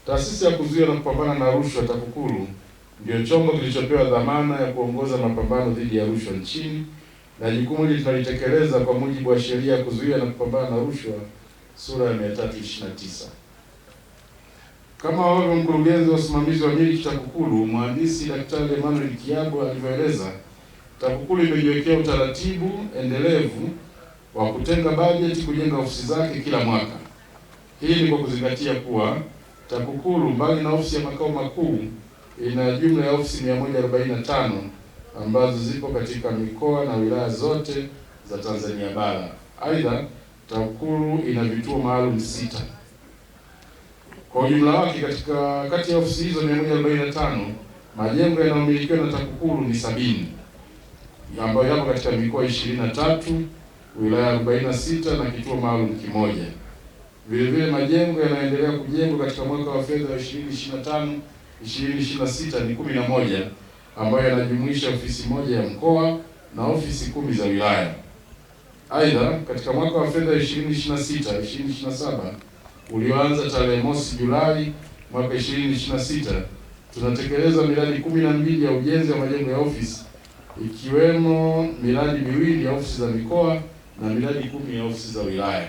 Taasisi ya kuzuia na kupambana na rushwa TAKUKURU ndio chombo kilichopewa dhamana ya kuongoza mapambano dhidi ya rushwa nchini, na jukumu hili tunalitekeleza kwa mujibu wa sheria ya kuzuia na kupambana na rushwa sura ya 329. Kama ambavyo mkurugenzi wa usimamizi wa miliki TAKUKURU Mhandisi Daktari Emmanuel Kiabo alivyoeleza, TAKUKURU imejiwekea utaratibu endelevu wa kutenga bajeti kujenga ofisi zake kila mwaka. Hii ni kwa kuzingatia kuwa TAKUKURU mbali na ofisi ya makao makuu ina jumla ya ofisi 145 ambazo zipo katika mikoa na wilaya zote za Tanzania bara. Aidha, TAKUKURU ina vituo maalum 6. Kwa ujumla wake, kati ya ofisi hizo 145, majengo yanayomilikiwa na TAKUKURU ni 70 ambayo yapo katika mikoa 23, wilaya 46 na kituo maalum 1. Vile vile majengo yanaendelea kujengwa katika mwaka wa fedha wa 2025/2026 ni 11 ambayo yanajumuisha ofisi moja ya mkoa na ofisi 10 za wilaya. Aidha, katika mwaka wa fedha 2026/2027 ulioanza tarehe mosi Julai mwaka 2026, tunatekeleza miradi 12 ya ujenzi wa majengo ya ofisi, ikiwemo miradi 2 ya ofisi za mikoa na miradi 10 ya ofisi za wilaya.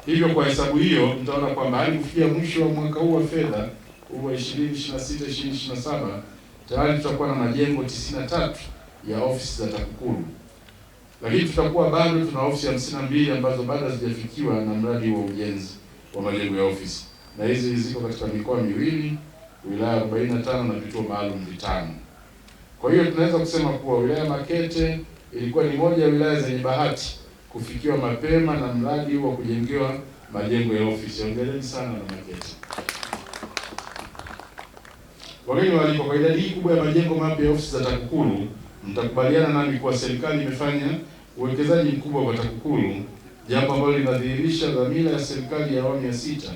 Hivyo kwa hesabu hiyo mtaona kwamba hadi kufikia mwisho wa mwaka huu wa fedha wa 2026/2027 tayari tutakuwa na majengo 93 ya ofisi za TAKUKURU. Lakini tutakuwa bado tuna ofisi 52 ambazo bado hazijafikiwa na mradi wa ujenzi wa majengo ya ofisi, na hizi ziko katika mikoa 2, wilaya 45 na vituo maalum 5. Kwa hiyo tunaweza kusema kuwa wilaya Makete ilikuwa ni moja ya wilaya zenye bahati kufikiwa mapema na mradi wa kujengewa majengo ya ofisi. Hongereni sana na Makete. Wageni waalikwa, kwa idadi hii kubwa ya majengo mapya ya ofisi za TAKUKURU, mtakubaliana nami kuwa serikali imefanya uwekezaji mkubwa kwa TAKUKURU, jambo ambalo linadhihirisha dhamira ya serikali ya awamu ya 6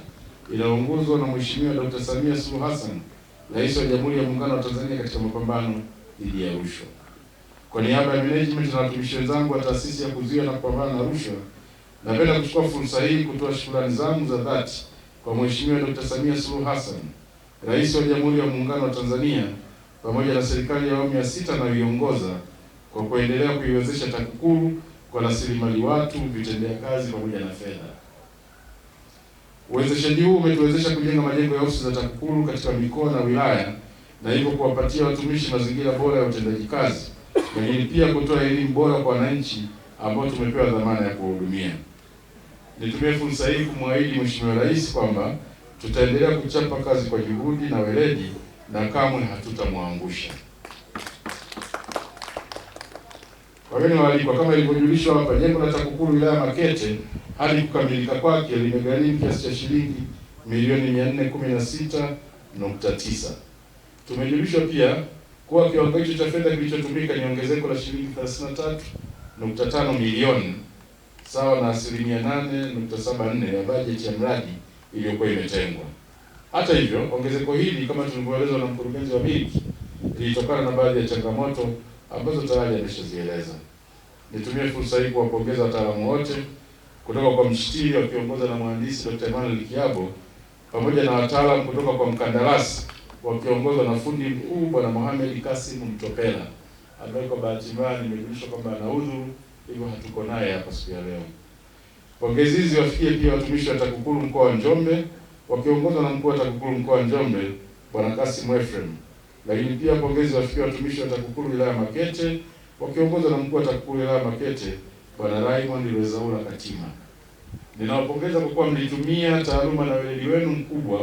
inayoongozwa na Mheshimiwa Dr. Samia Suluhu Hassan, Rais wa Jamhuri ya Muungano wa Tanzania, katika mapambano dhidi ya rushwa. Kwa niaba ya management na watumishi wenzangu wa taasisi ya kuzuia na kupambana na rushwa, napenda kuchukua fursa hii kutoa shukrani zangu za dhati kwa Mheshimiwa Dr. Samia Suluhu Hassan, Rais wa Jamhuri ya Muungano wa Tanzania, pamoja na serikali ya awamu ya 6 anayoiongoza kwa kuendelea kuiwezesha TAKUKURU kwa rasilimali watu, vitendea kazi pamoja na fedha. Uwezeshaji huu umetuwezesha kujenga majengo ya ofisi za TAKUKURU katika mikoa na wilaya, na hivyo kuwapatia watumishi mazingira bora ya utendaji kazi, lakini pia kutoa elimu bora kwa wananchi ambao tumepewa dhamana ya kuwahudumia. Nitumie fursa hii kumwahidi Mheshimiwa Rais kwamba tutaendelea kuchapa kazi kwa juhudi na weledi na kamwe hatutamwangusha. Wageni waalikwa, kama ilivyojulishwa hapa, jengo la TAKUKURU wilaya Makete hadi kukamilika kwake limegharimu kiasi cha shilingi milioni 416.9. Tumejulishwa pia kuwa kiwango hicho cha fedha kilichotumika ni ongezeko la shilingi 33.5 milioni, sawa na 8.74% ya bajeti ya mradi iliyokuwa imetengwa. Hata hivyo, ongezeko hili kama tulivyoelezwa na mkurugenzi wa miliki lilitokana na baadhi ya changamoto ambazo tayari ameshazieleza. Nitumie fursa hii kuwapongeza wataalamu wote kutoka kwa mshtiri wakiongozwa na Mhandisi Dr. Emmanuel Kiabo, pamoja na wataalamu kutoka kwa mkandarasi wakiongozwa na fundi mkuu Bwana Mohamed Kasim Mtopela, ambaye kwa bahati mbaya nimejulishwa kwamba anaudhu, hivyo hatuko naye hapa siku ya leo. Pongezi hizi wafikie pia watumishi wa TAKUKURU mkoa wa Njombe wakiongozwa na mkuu wa TAKUKURU mkoa wa Njombe Bwana Kasim Ephraim. Lakini pia pongezi wafikie watumishi wa TAKUKURU wilaya Makete wakiongozwa na mkuu wa TAKUKURU wilaya Makete Bwana Raymond Rwezaula Katima. Ninawapongeza kwa kuwa mlitumia taaluma na weledi wenu mkubwa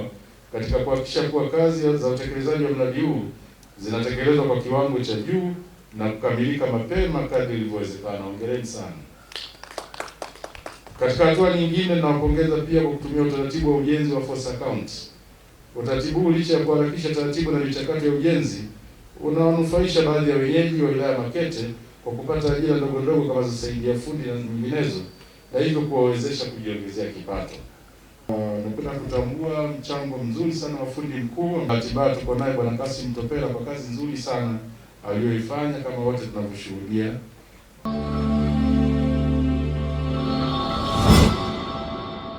katika kuhakikisha kuwa kazi za utekelezaji wa mradi huu zinatekelezwa kwa kiwango cha juu na kukamilika mapema kadri ilivyowezekana. Hongereni sana. Katika hatua nyingine, ninawapongeza pia kwa kutumia utaratibu wa ujenzi wa force account. Utaratibu huu, licha ya kuharakisha taratibu na michakato ya ujenzi, unawanufaisha baadhi ya wenyeji wa wilaya Makete kwa kupata ajira ndogo ndogo kama za saidia fundi na nyinginezo, na hivyo kuwawezesha kujiongezea kipato. Napenda kutambua mchango mzuri sana wa fundi mkuu. Hatimaye tuko naye Bwana Kasim Mtopela kwa kazi nzuri sana aliyoifanya kama wote tunavyoshuhudia.